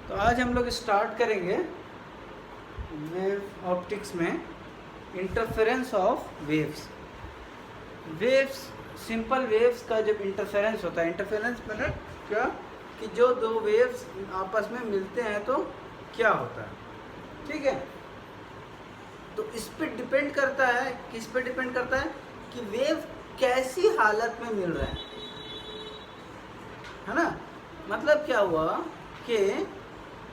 तो आज हम लोग स्टार्ट करेंगे वेव ऑप्टिक्स में interference of waves. Waves, simple waves का जब इंटरफेरेंस होता है, इंटरफेरेंस मतलब क्या कि जो दो वेव्स आपस में मिलते हैं तो क्या होता है, ठीक है। तो इस पे डिपेंड करता है, किस पे डिपेंड करता है कि वेव कैसी हालत में मिल रहे हैं, है ना। मतलब क्या हुआ कि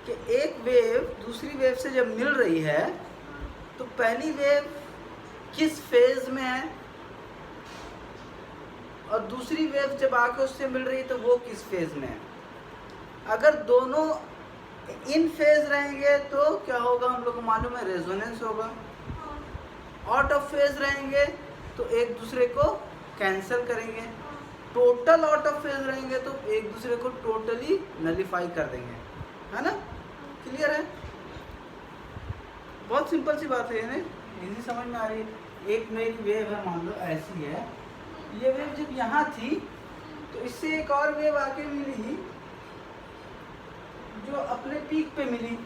एक वेव दूसरी वेव से जब मिल रही है तो पहली वेव किस फेज में है और दूसरी वेव जब आके उससे मिल रही है तो वो किस फेज में है। अगर दोनों इन फेज रहेंगे तो क्या होगा, हम लोग को मालूम है, रेजोनेंस होगा। आउट ऑफ फेज रहेंगे तो एक दूसरे को कैंसिल करेंगे। टोटल आउट ऑफ फेज रहेंगे तो एक दूसरे को टोटली नलीफाई कर देंगे, है ना। क्लियर है, बहुत सिंपल सी बात है, इजी समझ में आ रही है। एक मेरी वेव है, मान लो ऐसी है, ये वेव जब यहाँ थी तो इससे एक और वेव आके मिली जो अपने पीक पे मिली,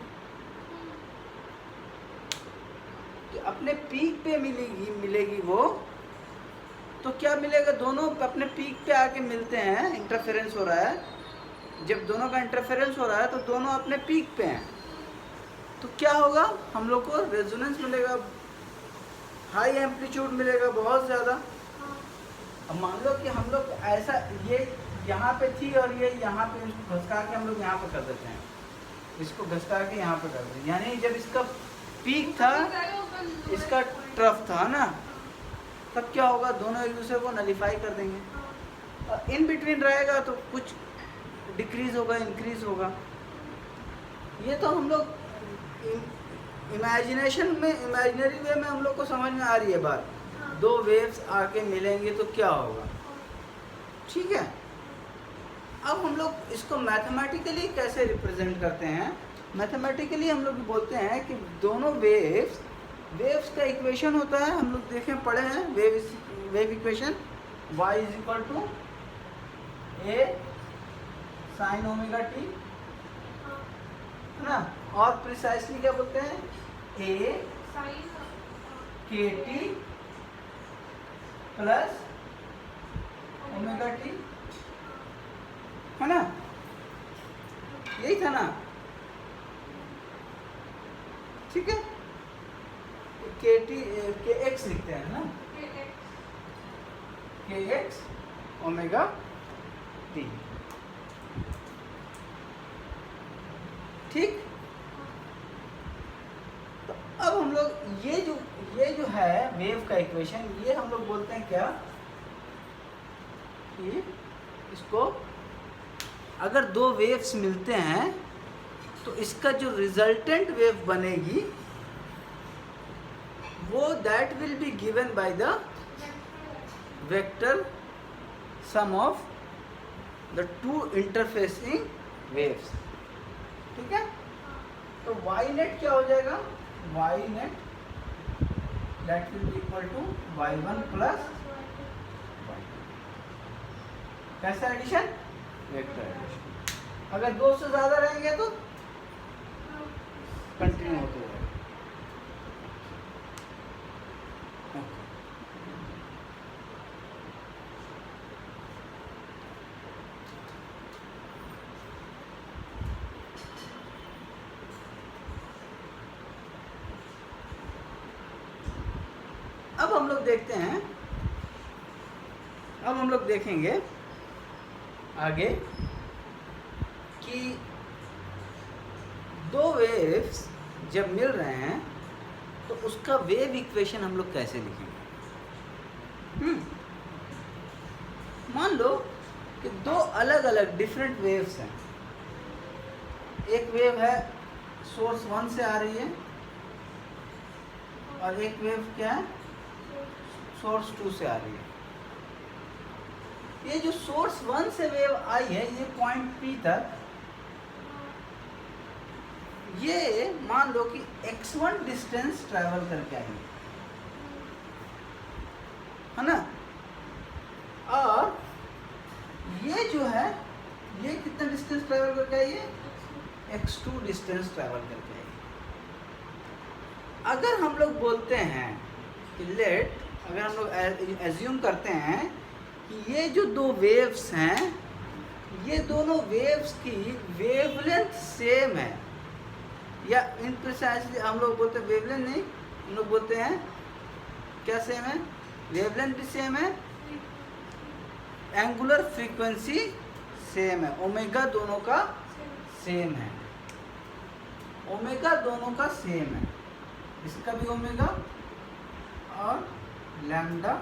तो अपने पीक पे मिलेगी वो, तो क्या मिलेगा, दोनों अपने पीक पे आके मिलते हैं, इंटरफेरेंस हो रहा है। जब दोनों का इंटरफेरेंस हो रहा है तो दोनों अपने पीक पे हैं, तो क्या होगा, हम लोग को रेजोनेंस मिलेगा, हाई एम्पलीट्यूड मिलेगा, बहुत ज़्यादा। अब मान लो कि हम लोग ऐसा, ये यहाँ पे थी और ये यहाँ पे, इसको घसका के हम लोग यहाँ पे कर देते हैं, इसको घसका के यहाँ पे कर देते हैं, यानी जब इसका पीक था, इसका ट्रफ था ना, तब क्या होगा, दोनों एक दूसरे को नलीफाई कर देंगे। और इन बिटवीन रहेगा तो कुछ डिक्रीज होगा, इंक्रीज होगा। ये तो हम लोग इमेजिनेशन में, इमेजिनरी वे में हम लोग को समझ में आ रही है बात। दो वेव्स आके मिलेंगे तो क्या होगा, ठीक है। अब हम लोग इसको मैथमेटिकली कैसे रिप्रेजेंट करते हैं। मैथमेटिकली हम लोग बोलते हैं कि दोनों वेव्स का इक्वेशन होता है, हम लोग देखें पढ़े हैं, wave equation y is equal to A sine omega T, है ना। और प्रिसाइसली क्या बोलते हैं, ए के टी प्लस ओमेगा टी, है ना, यही था ना, ठीक है। के टी के एक्स लिखते हैं ना, के एक्स ओमेगा टी, ठीक। तो अब हम लोग ये जो है वेव का इक्वेशन, ये हम लोग बोलते हैं क्या कि इसको, अगर दो वेव्स मिलते हैं तो इसका जो रिजल्टेंट वेव बनेगी वो that will be given by the vector sum of the two interfacing waves, ठीक है। तो वाई नेट क्या हो जाएगा, Y net that will be equal to y1 plus y2। कैसा एडिशन, वेक्टर एडिशन। अगर दो से ज्यादा रहेंगे तो कंटिन्यू होते रहेगा। अब हम लोग देखते हैं, अब हम लोग देखेंगे आगे कि दो वेव्स जब मिल रहे हैं तो उसका वेव इक्वेशन हम लोग कैसे लिखेंगे। मान लो कि दो अलग अलग डिफरेंट वेव्स हैं, एक वेव है सोर्स 1 से आ रही है और एक वेव क्या है, सोर्स 2 से आ रही है। ये जो सोर्स 1 से वेव आई है, ये पॉइंट P तक, ये मान लो कि x1 डिस्टेंस ट्रैवल करके आई है ना। और ये जो है, ये कितना डिस्टेंस ट्रैवल करके आई है, x2 डिस्टेंस ट्रैवल करके आएगी। अगर हम लोग बोलते हैं कि अगर हम लोग एज्यूम करते हैं कि ये जो दो वेव्स हैं, ये दोनों वेव्स की वेवलेंथ सेम है, या इन प्रिसाइसली हम लोग बोलते हैं वेवलेंथ नहीं, हम लोग बोलते हैं क्या सेम है, वेवलेंथ भी सेम है, एंगुलर फ्रीक्वेंसी सेम है, ओमेगा दोनों का सेम है, ओमेगा दोनों का सेम है, इसका भी ओमेगा और लैम्डा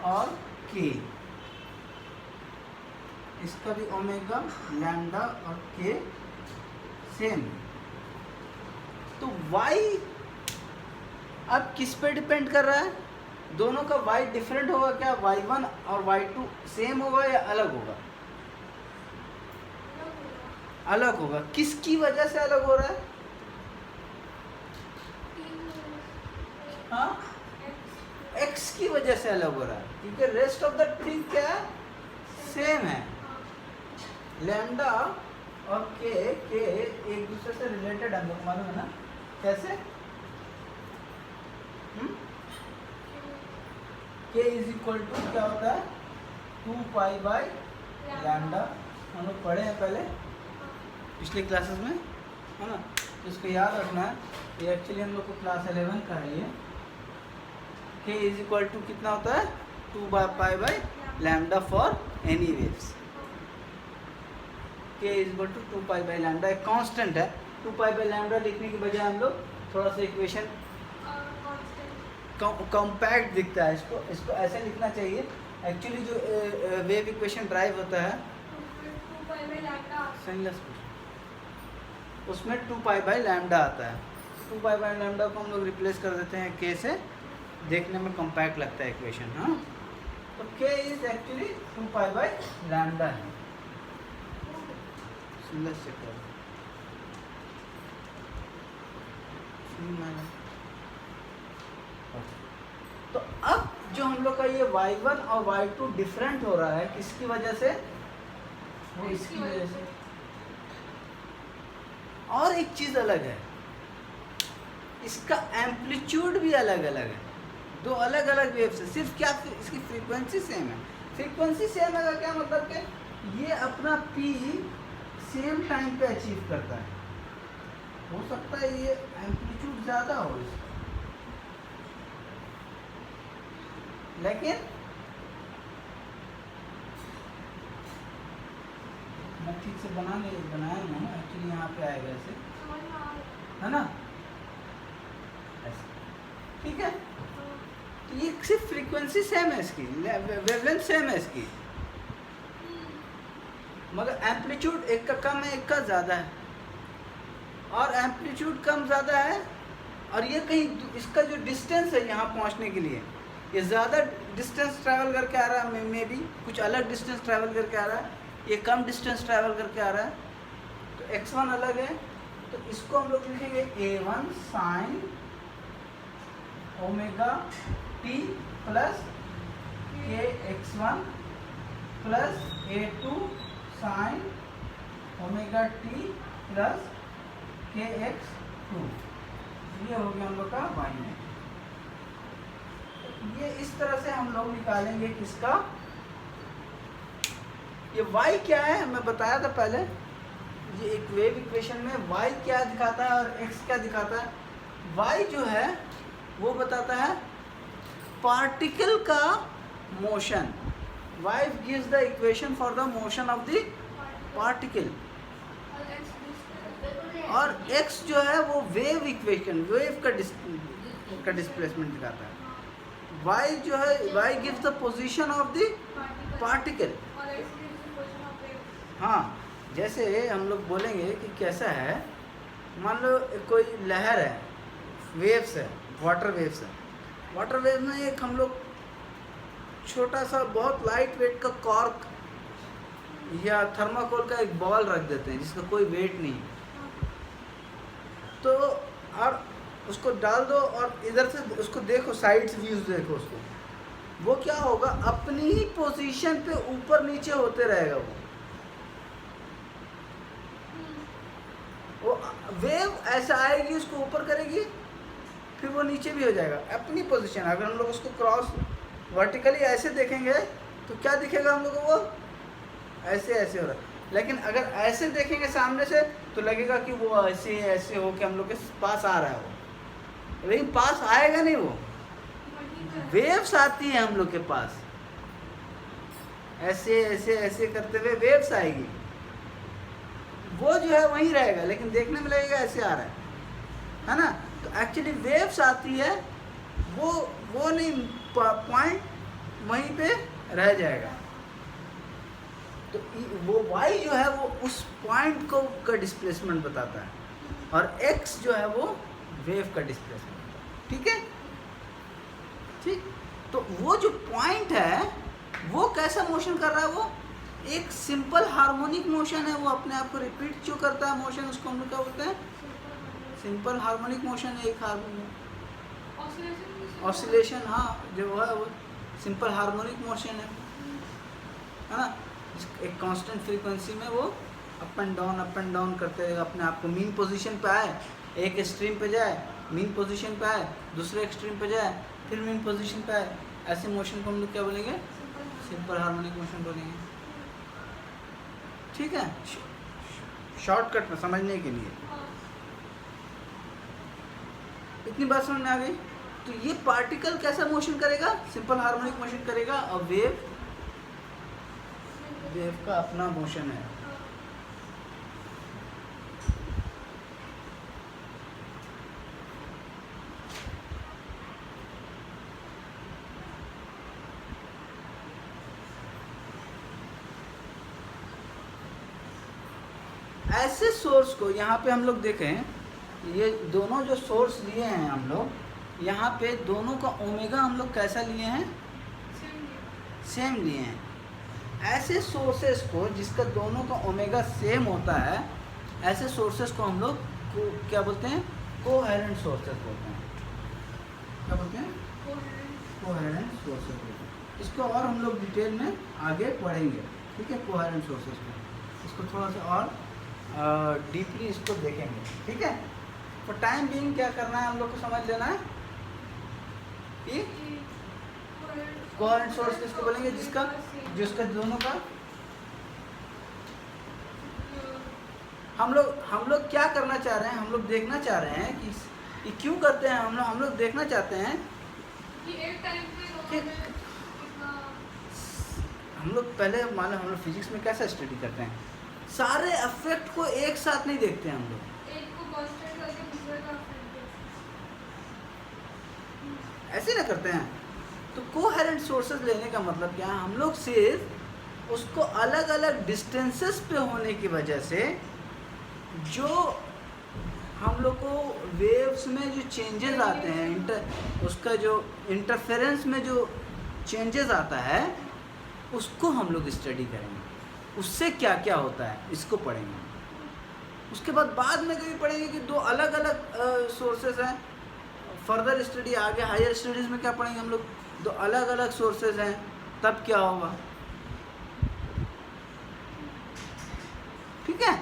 और के, इसका भी ओमेगा लैम्डा और के सेम। तो y अब किस पे डिपेंड कर रहा है, दोनों का y डिफरेंट होगा क्या, y1 और y2 सेम होगा या अलग होगा, अलग होगा। किसकी वजह से अलग हो रहा है, हाँ x की वजह से अलग हो रहा है, क्योंकि रेस्ट ऑफ द थिंग क्या है, सेम है, लैम्डा और के एक दूसरे से रिलेटेड हम लोग मालूम है ना, कैसे, के इज इक्वल टू क्या होता है 2 पाई बाई लैम्डा, हम लोग पढ़े हैं पहले पिछले क्लासेस में, है ना, तो इसको याद रखना है, ये एक्चुअली हम लोग को क्लास 11 का है ये। के इज इक्वल टू कितना होता है 2 pi by lambda for any waves, k is equal to 2 pi by lambda, एक कांस्टेंट है, 2 पाई बाई लैम्डा लिखने की बजाय हम लोग थोड़ा सा इक्वेशन कॉम्पैक्ट दिखता है, इसको ऐसे लिखना चाहिए। एक्चुअली जो वेव इक्वेशन ड्राइव होता है उसमें 2 पाई बाई लैम्डा आता है, 2 पाई बाई लैम्डा को हम लोग रिप्लेस कर देते हैं के से, देखने में कॉम्पैक्ट लगता है इक्वेशन, हाँ। तो के is actually 2 pi by lambda है, तो अब जो हम लोग का ये y1 और y2 डिफरेंट हो रहा है किसकी वजह से, वो इसकी वजह से। और एक चीज अलग है, इसका एम्पलीट्यूड भी अलग अलग है, दो अलग अलग वेव्स है, सिर्फ क्या इसकी फ्रीक्वेंसी सेम है, फ्रीक्वेंसी सेम है का क्या मतलब कि ये अपना p सेम टाइम पे अचीव करता है, हो सकता है ये एम्पलीट्यूड ज़्यादा हो इसका, लेकिन मैं ठीक से बनाया नहीं, एक्चुअली यहाँ पे आएगा ऐसे, है ना, ऐसे, ठीक है। तो ये सिर्फ फ्रीक्वेंसी सेम है इसकी, वेवलेंथ सेम है इसकी, मगर एम्पलीट्यूड एक का कम है एक का ज़्यादा है, और एम्पलीट्यूड कम ज़्यादा है, और ये कहीं इसका जो डिस्टेंस है यहाँ पहुँचने के लिए ये ज़्यादा डिस्टेंस ट्रैवल करके आ रहा है, मे भी कुछ अलग डिस्टेंस ट्रैवल करके आ रहा है, ये कम डिस्टेंस ट्रैवल करके आ रहा है, तो x1 अलग है, तो इसको हम लोग लिखेंगे a1 sine omega t plus के x1 plus a2 sine omega t plus के x2, ये हो गया हम लोग का y में। ये इस तरह से हम लोग निकालेंगे किसका, ये y क्या है मैं बताया था पहले, ये एक वेव इक्वेशन में y क्या दिखाता है और x क्या दिखाता है, y जो है वो बताता है पार्टिकल का motion, y gives the equation for the motion of the particle, और x जो है वो वेव इक्वेशन, वेव का डिस्प्लेसमेंट दिखाता है, y जो है y gives the position of the particle। हाँ, जैसे हम लोग बोलेंगे कि कैसा है, मान लो कोई लहर है, वेव्स है, वाटर वेव्स है, वाटर वेव में एक हम लोग छोटा सा बहुत लाइट वेट का कॉर्क या थर्माकोल का एक बॉल रख देते हैं जिसका कोई वेट नहीं, तो और उसको डाल दो और इधर से उसको देखो, साइड से व्यूज देखो उसको, वो क्या होगा, अपनी ही पोजीशन पे ऊपर नीचे होते रहेगा वो, वेव ऐसा आएगी, उसको ऊपर करेगी, फिर वो नीचे भी हो जाएगा अपनी पोजीशन। अगर हम लोग उसको क्रॉस वर्टिकली ऐसे देखेंगे तो क्या दिखेगा हम लोग को, वो ऐसे ऐसे हो रहा है। लेकिन अगर ऐसे देखेंगे सामने से तो लगेगा कि वो ऐसे ऐसे हो के हम लोग के पास आ रहा है वो, लेकिन पास आएगा नहीं, वो वेव्स आती है हम लोग के पास, ऐसे ऐसे ऐसे करते हुए वेव्स आएगी, वो जो है वहीं रहेगा लेकिन देखने में लगेगा ऐसे आ रहा है ना। तो एक्चुअली वेव्स आती है, वो नहीं, पॉइंट वहीं पे रह जाएगा। तो वो y जो है वो उस पॉइंट को का डिस्प्लेसमेंट बताता है, और x जो है वो वेव का डिस्प्लेसमेंट बताता है। ठीक है, ठीक। तो वो जो पॉइंट है वो कैसा मोशन कर रहा है, वो एक सिंपल हार्मोनिक मोशन है, वो अपने आप को रिपीट जो करता है मोशन, उसको हम लोग क्या बोलते हैं, सिंपल हार्मोनिक मोशन है, एक हार्मोनिक ऑसिलेशन, हाँ जो है वो सिंपल हार्मोनिक मोशन है ना। एक कांस्टेंट फ्रीक्वेंसी में वो अप एंड डाउन करते हुए अपने आप को मीन पोजीशन पे आए, एक एक्सट्रीम पे जाए, मीन पोजीशन पे आए, दूसरे एक्सट्रीम पे जाए, फिर मीन पोजीशन पे आए, ऐसे मोशन को हम लोग क्या बोलेंगे, सिंपल हार्मोनिक मोशन बोलेंगे। ठीक है, शॉर्टकट में समझने के लिए इतनी बात समझ में आ गई। तो ये पार्टिकल कैसा मोशन करेगा, सिंपल हार्मोनिक मोशन करेगा, और वेव का अपना मोशन है। ऐसे सोर्स को यहाँ पे हम लोग देखें, ये दोनों जो सोर्स लिए हैं हम लोग, यहाँ पे दोनों का ओमेगा हम लोग कैसा लिए हैं, सेम लिए हैं। ऐसे सोर्सेस को जिसका दोनों का ओमेगा सेम होता है, ऐसे सोर्सेस को हम लोग को क्या बोलते हैं, कोहेरेंट सोर्सेस बोलते हैं। क्या बोलते हैं, कोहेरेंट सोर्सेस बोलते हैं। इसको और हम लोग डिटेल में आगे पढ़ेंगे। ठीक है, कोहेरेंट सोर्सेस को इसको थोड़ा सा और डीपली इसको देखेंगे। ठीक है, फॉर टाइम बीइंग क्या करना है हम लोग को समझ लेना है कि कोहेरेंट सोर्स किसको बोलेंगे, जिसका दोनों का हम लोग क्या करना चाह रहे हैं, हम लोग देखना चाह रहे हैं कि ये क्यों करते हैं, हम लोग देखना चाहते हैं कि एक टाइम पे हम लोग पहले मान लो हम लोग फिजिक्स में कैसा स्टडी करते हैं, सारे इफेक्ट को एक साथ नहीं देखते हैं हम लोग, एक को कांस्टेंट करके दूसरे का ऐसे ना करते हैं। तो कोहेरेंट सोर्सेज लेने का मतलब क्या है, हम लोग सिर्फ उसको अलग अलग डिस्टेंसेस पे होने की वजह से जो हम लोग को वेव्स में जो चेंजेस आते हैं, उसका जो इंटरफेरेंस में जो चेंजेस आता है उसको हम लोग स्टडी करेंगे, उससे क्या क्या होता है इसको पढ़ेंगे। उसके बाद में कभी पढ़ेंगे कि दो अलग अलग सोर्सेस हैं। फर्दर स्टडी आगे हायर स्टडीज़ में क्या पढ़ेंगे हम लोग, दो अलग अलग सोर्सेज हैं, तब क्या होगा। ठीक है,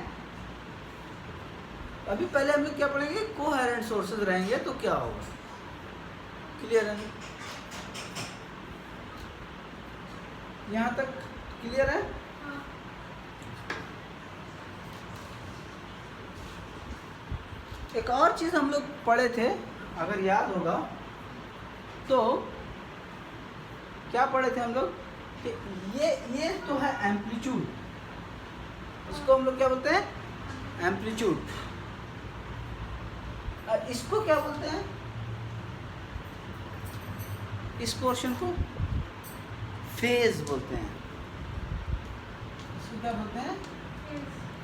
अभी पहले हम लोग क्या पढ़ेंगे, कोहेरेंट सोर्सेज रहेंगे तो क्या होगा, क्लियर है, यहाँ तक क्लियर है। एक और चीज़ हम लोग पढ़े थे, अगर याद होगा तो क्या पढ़े थे हम लोग कि ये तो है एम्पलीट्यूड, इसको हम लोग क्या बोलते हैं, एम्पलीट्यूड। और इसको क्या बोलते हैं, इस पोर्शन को फेज बोलते हैं। इसको क्या बोलते हैं,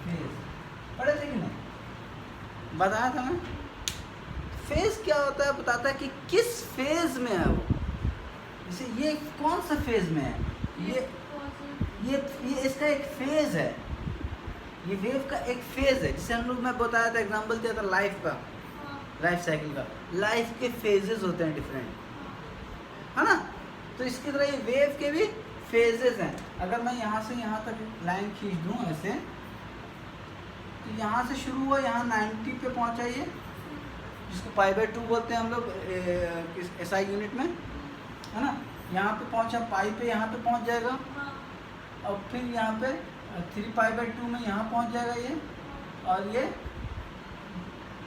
फेज। पढ़े थे कि नहीं, बताया था मैं। फेज क्या होता है, बताता है कि किस फेज में है वो, जैसे ये कौन सा फेज में है, ये इसका एक फेज है, ये वेव का एक फेज है। जैसे हम लोग, मैं बताया था, एग्जांपल दिया था लाइफ का, लाइफ साइकिल का, लाइफ के फेजेस होते हैं डिफरेंट, है ना। तो इसकी तरह ये वेव के भी फेजेस हैं। अगर मैं यहाँ से यहाँ तक लाइन खींच दूँ ऐसे, तो यहाँ से शुरू हुआ, यहाँ 90 पे पहुँचा ये, जिसको π/2 बोलते हैं हम लोग SI यूनिट में, है ना। यहाँ पे पहुँचा, पाई पे यहाँ पे पहुँच जाएगा, और फिर यहाँ पे 3π/2 में यहाँ पहुँच जाएगा ये, और ये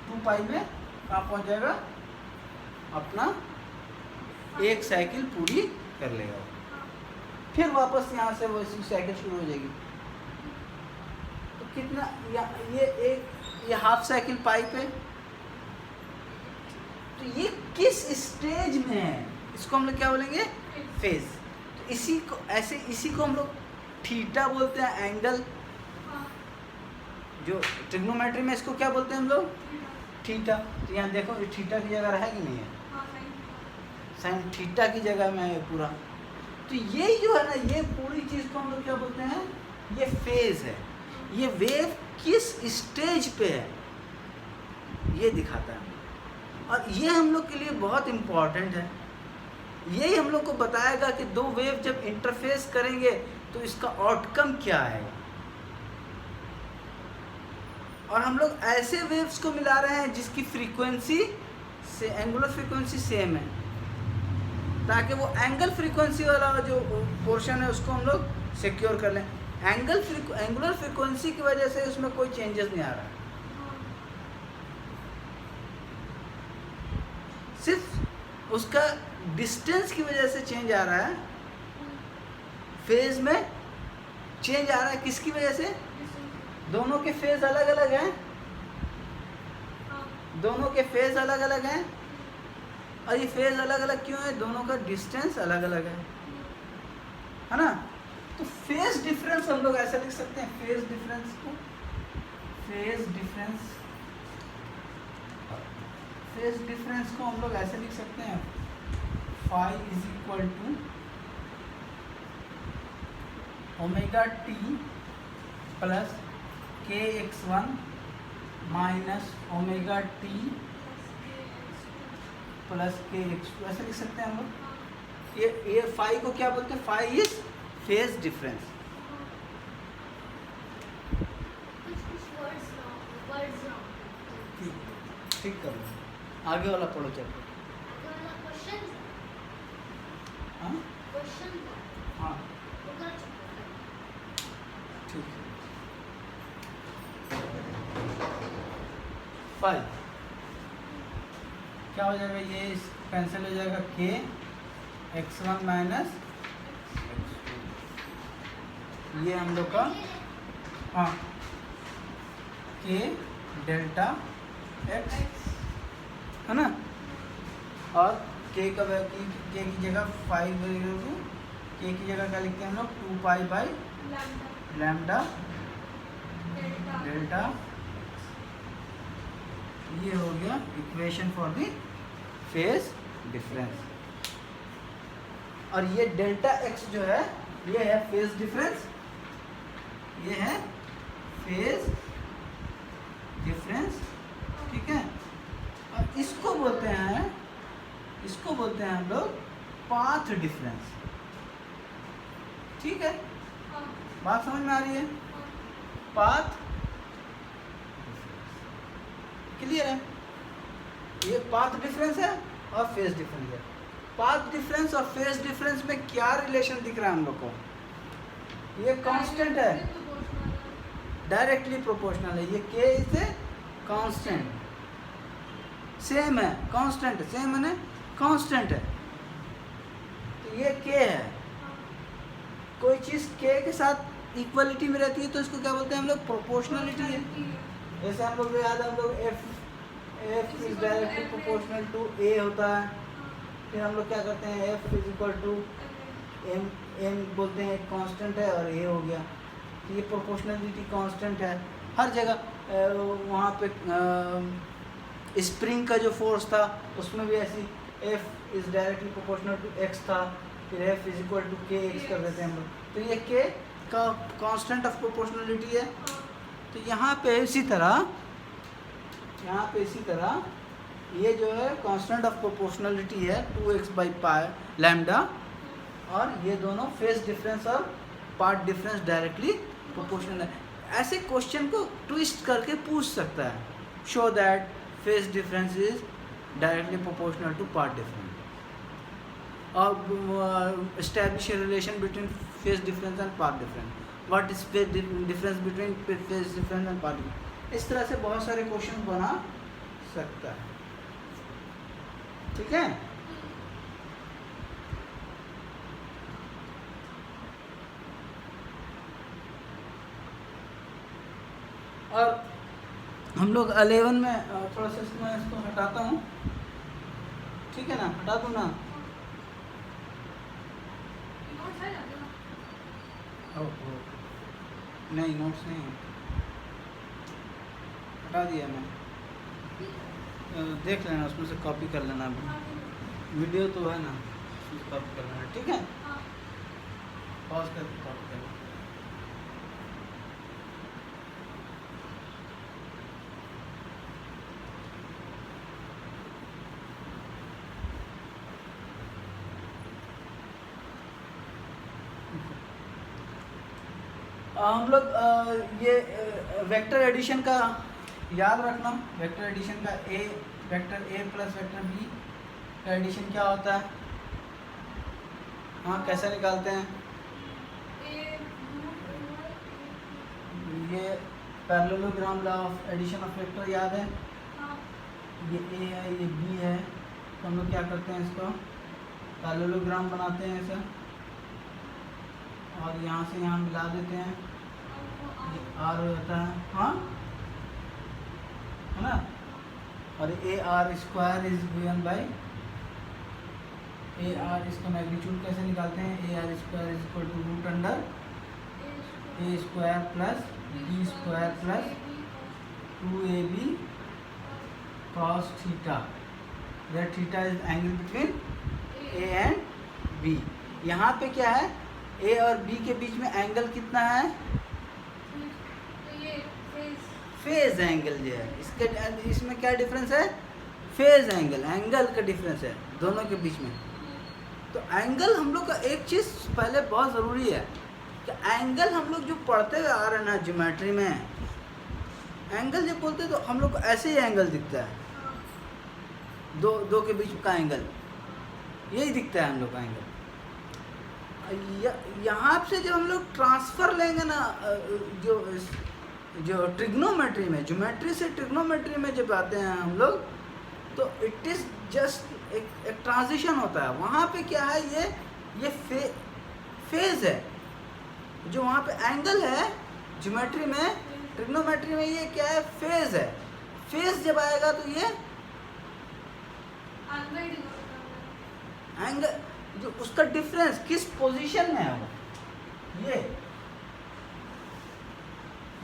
2π में कहाँ पहुँच जाएगा, अपना एक साइकिल पूरी कर लेगा। फिर वापस यहाँ से वो साइकिल शुरू हो जाएगी। तो कितना ये हाफ साइकिल पाई पे, तो ये किस स्टेज में है, इसको हम लोग क्या बोलेंगे, फेज। तो इसी को हम लोग थीटा बोलते हैं, एंगल। जो ट्रिग्नोमेट्री में इसको क्या बोलते हैं हम लोग, थीटा। तो यहाँ देखो ये थीटा की जगह है कि नहीं है, साइन थीटा की जगह में है पूरा। तो ये जो है ना, ये पूरी चीज़ को हम लोग क्या बोलते हैं, ये फेज है। ये वेव किस स्टेज पे है ये दिखाता है, और ये हम लोग के लिए बहुत इम्पॉर्टेंट है। यही हम लोग को बताएगा कि दो वेव जब इंटरफेस करेंगे तो इसका आउटकम क्या आएगा। और हम लोग ऐसे वेव्स को मिला रहे हैं जिसकी फ्रीक्वेंसी से एंगुलर फ्रीक्वेंसी सेम है, ताकि वो एंगल फ्रीक्वेंसी वाला जो पोर्शन है उसको हम लोग सिक्योर कर लें। एंगुलर फ्रीक्वेंसी की वजह से उसमें कोई चेंजेस नहीं आ रहा है, सिर्फ उसका डिस्टेंस की वजह से चेंज आ रहा है। फेज में चेंज आ रहा है किसकी वजह से, दोनों के फेज अलग अलग हैं, दोनों के फेज अलग अलग हैं। और ये फेज अलग अलग क्यों है, दोनों का डिस्टेंस अलग अलग है ना। तो फेज डिफरेंस हम लोग ऐसा लिख सकते हैं, फेज डिफरेंस को, फेज डिफरेंस को हम लोग ऐसे लिख सकते हैं, phi is equal to omega T plus kx1 minus omega T plus kx2, ऐसे लिख सकते हैं हम लोग। ये फाई को क्या बोलते हैं, फाई इज फेज डिफरेंस। ठीक कर लो, आगे वाला पढ़ो चलो। हाँ हाँ ठीक है। फाइव क्या हो जाएगा, ये कैंसिल हो जाएगा, के x1 माइनस x2, ये हम लोग का हाँ के डेल्टा x है ना। और के का के की जगह 5 के की जगह क्या लिखते हैं हम लोग, 2π/λ डेल्टा। ये हो गया equation for the phase difference. और ये डेल्टा x जो है ये है फेज डिफरेंस, ये है फेज डिफरेंस, ठीक है। और इसको बोलते हैं हम लोग पाथ डिफरेंस, ठीक है। बात समझ में आ रही है, पाथ क्लियर है। ये पाथ डिफरेंस है और फेज डिफरेंस है। पाथ डिफरेंस और फेज डिफरेंस में क्या रिलेशन दिख रहा है हम लोग को, ये कांस्टेंट है, डायरेक्टली प्रोपोर्शनल है। ये के इज कांस्टेंट, सेम है, कांस्टेंट सेम है, कांस्टेंट है। तो ये के है, कोई चीज़ के के साथ इक्वलिटी में रहती है तो इसको क्या बोलते हैं हम लोग, प्रोपोर्शनलिटी है। जैसे हम लोग याद है, हम लोग F is directly proportional to a होता है। फिर हम लोग क्या करते हैं, F is equal to m बोलते हैं, कांस्टेंट है, और ए हो गया। तो ये प्रोपोर्शनलिटी कांस्टेंट है हर जगह। वहाँ पे स्प्रिंग का जो फोर्स था उसमें भी ऐसी F is directly proportional to X था, फिर F is equal to K X कर देते हैं हम लोग। तो ये के का कांस्टेंट ऑफ प्रोपोर्शनलिटी है। तो यहाँ पे इसी तरह ये जो है कांस्टेंट ऑफ प्रोपोर्शनलिटी है 2x/λ, और ये दोनों फेज डिफरेंस और पार्ट डिफरेंस डायरेक्टली प्रोपोर्शनल है। ऐसे क्वेश्चन को ट्विस्ट करके पूछ सकता है. Show that phase difference is directly proportional to path difference. और establish relation between phase difference and path difference. What is phase difference between phase difference and path difference. इस तरह से बहुत सारे क्वेश्चन बना सकता है. ठीक है. और हम लोग 11 में थोड़ा सा मैं इसको हटाता हूँ. ठीक है ना, हटा दूँ ना. नोट्स है ना? ओहो, नहीं नोट्स नहीं है, हटा दिया मैं. देख लेना, उसमें से कॉपी कर लेना. वीडियो तो है ना, उसमें से कॉपी कर लेना. ठीक है, हाँ. पॉज करके कॉपी कर लेना. हम लोग ये वेक्टर एडिशन का याद रखना. वेक्टर एडिशन का vector A plus vector B का एडिशन क्या होता है. हाँ, कैसे निकालते हैं. ये parallelogram law of addition of vector याद है. ये ए है, ये बी है, तो हम लोग क्या करते हैं, इसको पैरेललोग्राम बनाते हैं ऐसा, और यहाँ से यहाँ मिला देते हैं. ये आर हो जाता है. हाँ, है ना. और A R square is given by A R. इसका मैग्नीट्यूड कैसे निकालते हैं. A R square is equal to root under A square plus B square plus 2ab cos theta, where theta is angle between A and B. यहाँ पे क्या है, ए और B के बीच में एंगल कितना है. फेज एंगल जो है, इसके इसमें क्या डिफरेंस है. फेज एंगल, एंगल का डिफरेंस है दोनों के बीच में. तो एंगल हम लोग का एक चीज़ पहले बहुत ज़रूरी है कि एंगल हम लोग जो पढ़ते हुए आ रहे हैं ना ज्योमेट्री में, एंगल जब बोलते हैं तो हम लोग को ऐसे ही एंगल दिखता है. दो के बीच का एंगल यही दिखता है हम लोग का एंगल. यहाँ से जब हम लोग ट्रांसफ़र लेंगे ना, जो ट्रिग्नोमेट्री में, ज्योमेट्री से ट्रिग्नोमेट्री में जब आते हैं हम लोग, तो इट इज़ जस्ट एक ट्रांजिशन होता है. वहाँ पे क्या है, ये फेज है. जो वहाँ पे एंगल है ज्योमेट्री में, ट्रिग्नोमेट्री में ये क्या है, फेज है. फेज जब आएगा तो ये एंगल, जो उसका डिफरेंस किस पोजीशन में है वो,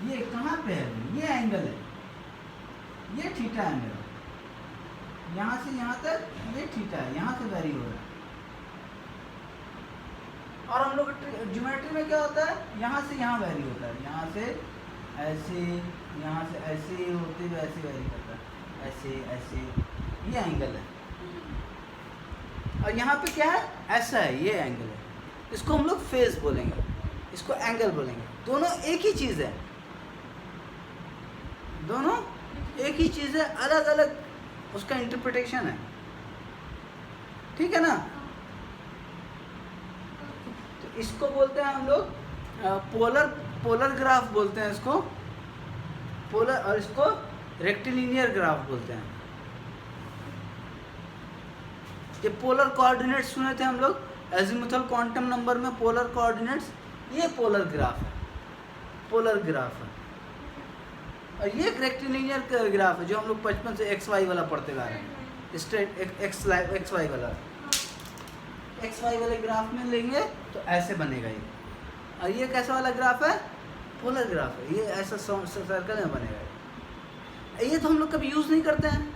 ये कहाँ पे है, ये एंगल है, ये थीटा एंगल है. यहाँ से यहाँ तक ये थीटा है, यहाँ से वेरी हो रहा है. और हम लोग ज्योमेट्री में क्या होता है, यहाँ से यहाँ वेरी होता है, यहाँ से ऐसे, यहाँ से ऐसे होते हुए ऐसे वेरी करता है, ऐसे ऐसे. ये एंगल है. और यहाँ पे क्या है, ऐसा है, ये एंगल है. इसको हम लोग फेज बोलेंगे, इसको एंगल बोलेंगे. दोनों एक ही चीज़ है, दोनों एक ही चीज़ है, अलग अलग उसका इंटरप्रिटेशन है. ठीक है ना. तो इसको बोलते हैं हम लोग पोलर ग्राफ बोलते हैं इसको, पोलर, और इसको रेक्टिलिनियर ग्राफ बोलते हैं. ये पोलर कोऑर्डिनेट्स सुने थे हम लोग एजीमुथल क्वांटम नंबर में, पोलर कोऑर्डिनेट्स. ये पोलर ग्राफ है, पोलर ग्राफ है. और ये एक रेक्टिलिनियर ग्राफ है जो हम लोग बचपन से एक्स वाई वाला पढ़ते आ रहे हैं. स्ट्रेट एक्स वाई वाला, एक्स वाई वाले ग्राफ में लेंगे तो ऐसे बनेगा ये. और ये कैसा वाला ग्राफ है, पोलर ग्राफ है. ये ऐसा सर्कल में बनेगा. ये तो हम लोग कभी यूज़ नहीं करते हैं.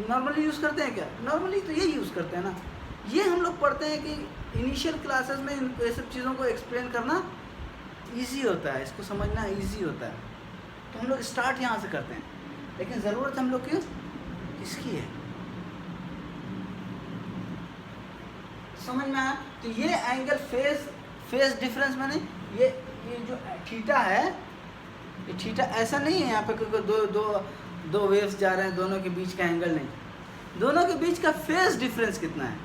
नॉर्मली यूज़ करते हैं क्या, नॉर्मली तो ये यूज़ करते हैं ना. ये हम लोग पढ़ते हैं कि इनिशियल क्लासेस में ये सब चीज़ों को एक्सप्लेन करना इजी होता है, इसको समझना इजी होता है. तो हम लोग स्टार्ट यहाँ से करते हैं, लेकिन ज़रूरत हम लोग की इसकी है. समझ में आया. तो ये एंगल फेज डिफरेंस मैंने ये जो थीटा है, ये थीटा ऐसा नहीं है यहाँ पे क्योंकि दो वेव्स जा रहे हैं, दोनों के बीच का एंगल नहीं, दोनों के बीच का फेज डिफरेंस कितना है,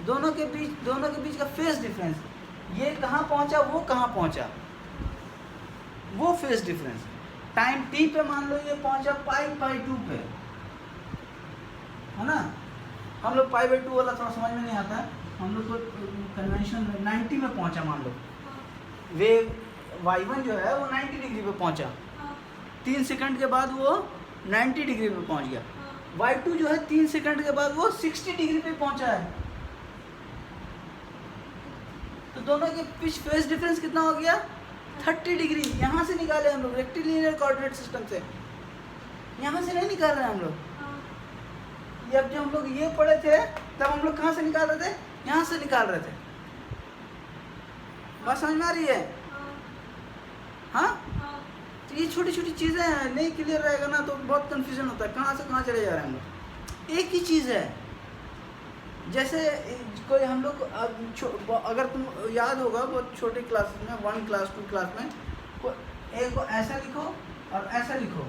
दोनों के बीच का फेज डिफरेंस, ये कहाँ पहुँचा वो कहाँ पहुँचा, वो फेज डिफरेंस। टाइम टी पे मान लो ये पहुँचा पाई2 पे, है ना। हम लोग पाई2 वाला थोड़ा समझ में नहीं आता है, हम लोग तो कन्वेंशन 90 में पहुँचा मान लो, वेव y1 जो है वो 90 डिग्री पे पहुँचा, 3 सेकंड के बाद वो 90 डिग्री पे पहुँच गया। y2 जो है 3 सेकंड के बाद वो 60 डिग्री पे पहुँचा है। तो दोनों के बीच फेज डिफरेंस कितना हो गया, 30 डिग्री। यहाँ से निकाले हम लोग रेक्टिलिनियर कोऑर्डिनेट सिस्टम से, यहाँ से नहीं निकाल रहे हैं हम लोग। जब हम लोग ये पढ़े थे तब हम लोग कहाँ से निकाल रहे थे, यहाँ से निकाल रहे थे। बात समझ में आ रही है? हाँ, तो ये छोटी छोटी चीज़ें हैं, नहीं क्लियर रहेगा ना तो बहुत कंफ्यूजन होता है, कहाँ से कहाँ चले जा रहे हैं हम लोग। एक ही चीज़ है, जैसे कोई हम लोग अगर तुम याद होगा बहुत छोटे क्लासेस में 1 क्लास 2 क्लास में ए को ऐसा लिखो और ऐसा लिखो,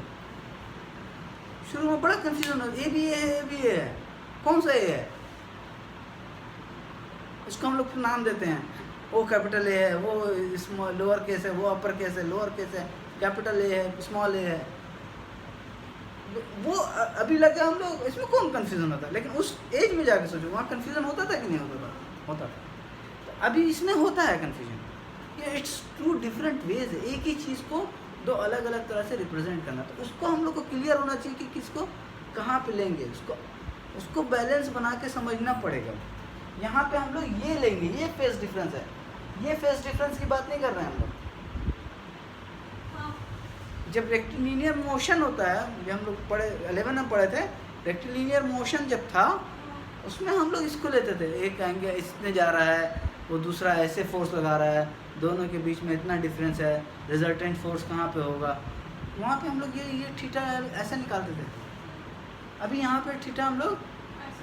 शुरू में बड़ा कंफ्यूजन हो, ए भी ए भी ए है, कौन सा ए है, इसको हम लोग नाम देते हैं, वो कैपिटल ए है, वो स्मॉल लोअर केस है, वो अपर केस है, लोअर केस है, कैपिटल ए है, स्मॉल ए है। वो अभी लगे हम लोग, इसमें कौन कंफ्यूजन होता है, लेकिन उस एज में जाके सोचो वहाँ कंफ्यूजन होता था कि नहीं होता था, होता था। तो अभी इसमें होता है कंफ्यूजन, ये इट्स 2 डिफरेंट वेज है, एक ही चीज़ को 2 अलग अलग तरह से रिप्रेजेंट करना। तो उसको हम लोग को क्लियर होना चाहिए कि किसको कहाँ पे लेंगे, उसको बैलेंस बना के समझना पड़ेगा। यहाँ पे हम लोग ये लेंगे, ये फेज डिफरेंस है, ये फेज डिफरेंस की बात नहीं कर रहे हैं हम लोग। जब रेक्टिलिनियर मोशन होता है, जब हम लोग पढ़े 11 में पढ़े थे, रेक्टिलिनियर मोशन जब था उसमें हम लोग इसको लेते थे, एक एंगल इसमें जा रहा है, वो दूसरा ऐसे फोर्स लगा रहा है, दोनों के बीच में इतना डिफरेंस है, रिजल्टेंट फोर्स कहाँ पे होगा, वहाँ पे हम लोग ये थीटा ऐसे निकालते थे। अभी यहाँ पे थीटा हम लोग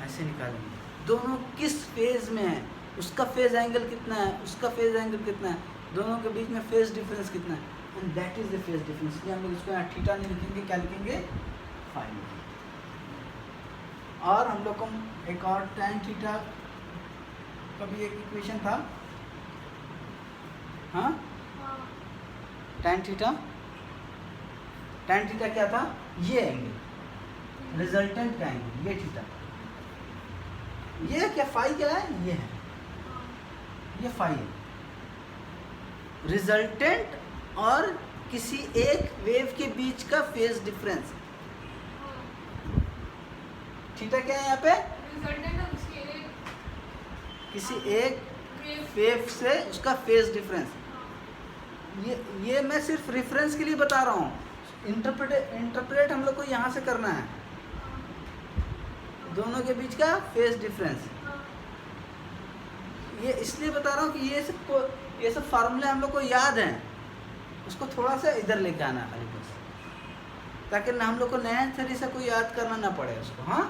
ऐसे निकालेंगे, दोनों किस फेज में है, उसका फेज एंगल कितना है, उसका फेज एंगल कितना है, दोनों के बीच में फेज डिफरेंस कितना है, and that is the phase difference. इसलिए हम लोग इसको यहाँ थीटा नहीं लिखेंगे, क्या लिखेंगे, फाई। और हम लोग को एक और tan थीटा का भी एक इक्वेशन था, हाँ, tan थीटा क्या था, ये एंगल रिजल्टेंट का एंगल, ये थीटा, ये क्या फाई क्या है, ये है, ये फाई है। रिजल्टेंट और किसी एक वेव के बीच का फेज डिफरेंस, थीटा क्या है यहाँ पे, किसी एक वेव से उसका फेज डिफरेंस। ये मैं सिर्फ रेफरेंस के लिए बता रहा हूँ, इंटरप्रेट हम लोग को यहाँ से करना है, दोनों के बीच का फेज डिफरेंस। ये इसलिए बता रहा हूँ कि ये सब फार्मूले हम लोग को याद हैं, उसको थोड़ा सा इधर लेके आना खाली बस, ताकि ना हम लोग को नया तरीके से कोई याद करना ना पड़े उसको। हाँ,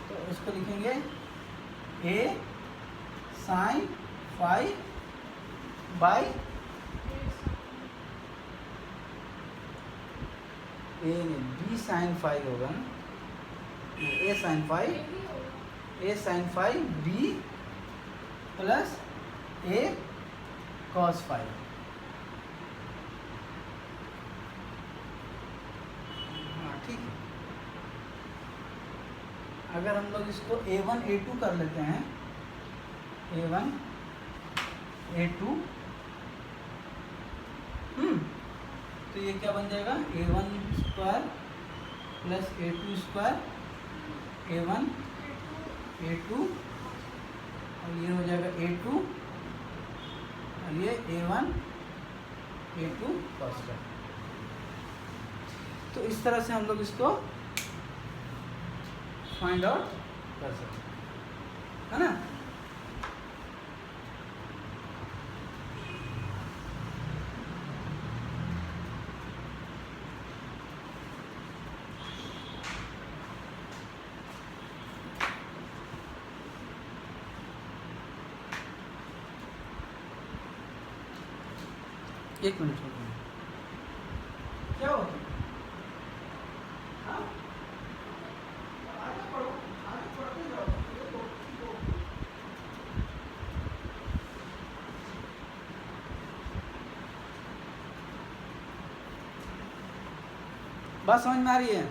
तो इसको लिखेंगे a sine phi by b sine phi होगा ना, a sine phi b plus a cos phi. हाँ ठीक है, अगर हम लोग इसको A1 A2 कर लेते हैं, A1 A2, तो ये क्या बन जाएगा, A1 square plus A2 square, A1 A2 और ये हो जाएगा A2 और ये A1 A2 cos फाई। तो इस तरह से हम लोग इसको फाइंड आउट कर सकते हैं, है ना। एक मिनट हो गया। क्या हो हाँ? आगे पढ़ो, आगे पढ़ते जाओ। देखो, देखो। बात समझ में आ रही है?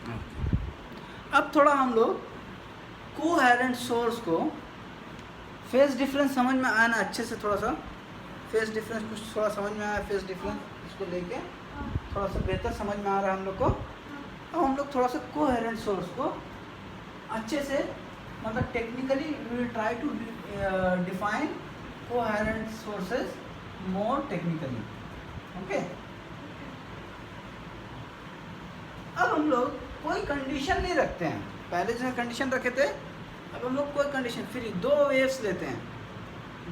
हाँ। अब थोड़ा हम लोग कोहेरेंट सोर्स को फेज डिफरेंस समझ में आया ना अच्छे से, थोड़ा सा फेज डिफरेंस कुछ थोड़ा समझ में आया, फेज डिफरेंस इसको लेके थोड़ा सा बेहतर समझ में आ रहा है हम लोग को। अब हम लोग थोड़ा सा कोहेरेंट सोर्स को अच्छे से, मतलब technically we will try to define coherent sources more technically. Okay, अब हम लोग कोई कंडीशन नहीं रखते हैं, पहले जो कंडीशन रखे थे, अब हम लोग कोई कंडीशन फ्री दो वेव्स लेते हैं,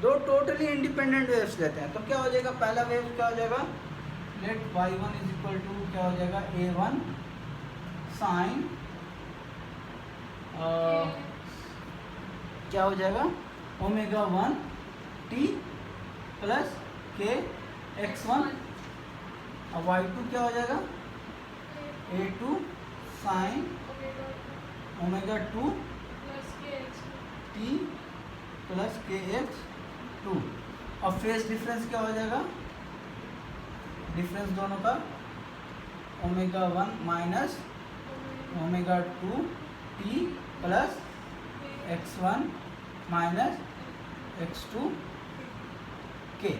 दो टोटली इंडिपेंडेंट वेव्स लेते हैं। तो क्या हो जाएगा, पहला वेव क्या हो जाएगा, late y1 is equal to क्या हो जाएगा, a1 साइन क्या हो जाएगा, ओमेगा 1 t प्लस के x1, अब y2 क्या हो जाएगा, a2 sine omega 2 t plus के x2। अब फेज डिफरेंस क्या हो जाएगा, डिफरेंस दोनों का omega 1 minus omega 2 t plus x1 minus x2 के।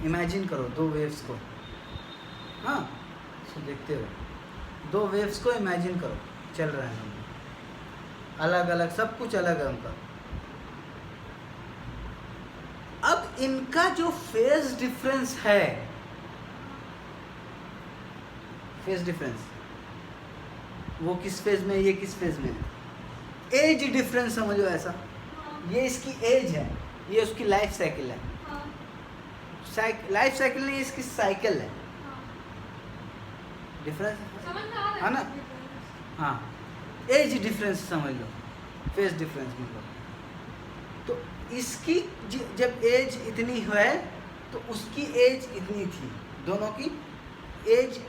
इमेजिन करो दो वेव्स को, हाँ इसको देखते हो, दो वेव्स को इमेजिन करो चल रहे हैं, अलग अलग सब कुछ अलग है उनका। अब इनका जो फेज डिफरेंस है, फेज डिफरेंस वो किस फेज में, ये किस फेज में है, एज डिफरेंस समझो ऐसा, ये इसकी एज है, ये उसकी लाइफ साइकिल है, लाइफ साइकिल नहीं, इसकी साइकिल है, डिफरेंस है ना, हाँ एज डिफरेंस समझ लो, फेज डिफरेंस मतलब। तो इसकी जब एज इतनी है तो उसकी एज इतनी थी, दोनों की एज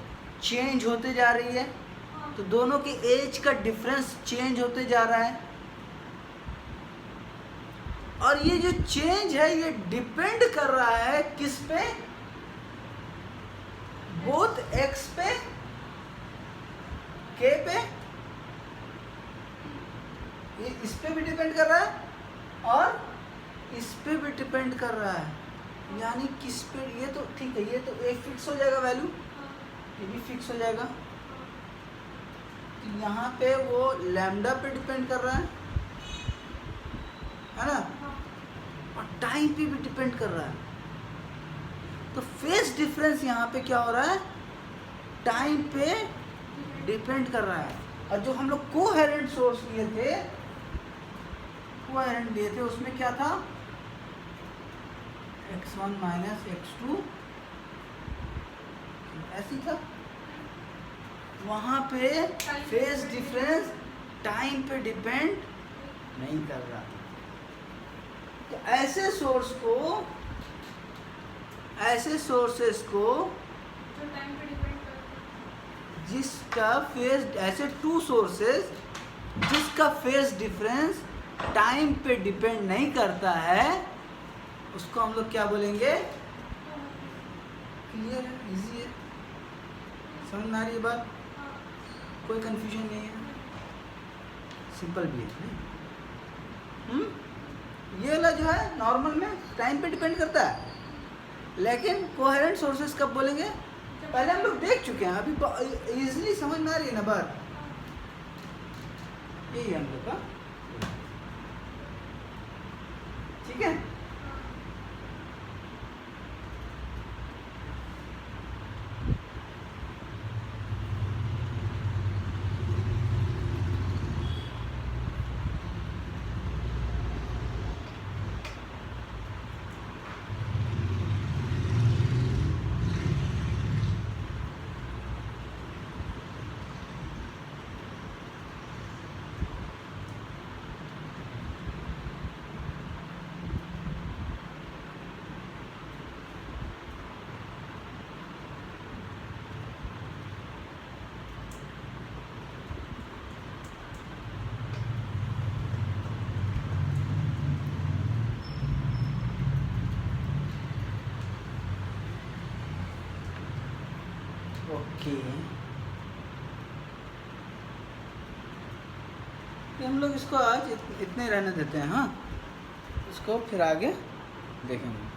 चेंज होते जा रही है, तो दोनों की एज का डिफरेंस चेंज होते जा रहा है, और ये जो चेंज है ये डिपेंड कर रहा है किस पे, बोथ एक्स पे, के पे, ये इस पे भी डिपेंड कर रहा है और इस पे भी डिपेंड कर रहा है, यानी किस पे, ये तो ठीक है, ये तो एक फिक्स हो जाएगा वैल्यू, ये भी फिक्स हो जाएगा, तो यहाँ पे वो लैम्डा पे डिपेंड कर रहा है ना, और टाइम पे भी डिपेंड कर रहा है। तो फेज डिफरेंस यहाँ पे क्या हो रहा है, टाइम पे डिपेंड कर रहा है। और जो हम लोग कोहेरेंट सोर्स लिए थे, कोहेरेंट लिए थे, उसमें क्या था, x1 माइनस x2 ऐसी था, वहाँ पे फेज डिफरेंस टाइम पे डिपेंड नहीं कर रहा। तो ऐसे सोर्स को, ऐसे सोर्सेस को जिसका फेज, ऐसे टू सोर्सेस जिसका फेज डिफरेंस टाइम पे डिपेंड नहीं करता है, उसको हम लोग क्या बोलेंगे, क्लियर है, इजी है, समझ में आ रही है बात, कोई कंफ्यूजन नहीं है, सिंपल भी है। ये वाला जो है नॉर्मल में टाइम पे डिपेंड करता है, लेकिन कोहेरेंट सोर्सेस कब बोलेंगे, पहले हम लोग देख चुके हैं, अभी इजीली समझ में आ रही है ना बात, यही हम लोग का, ठीक है। ओके, ये हम लोग इसको आज इतने रहने देते हैं। हाँ, इसको फिर आगे देखेंगे।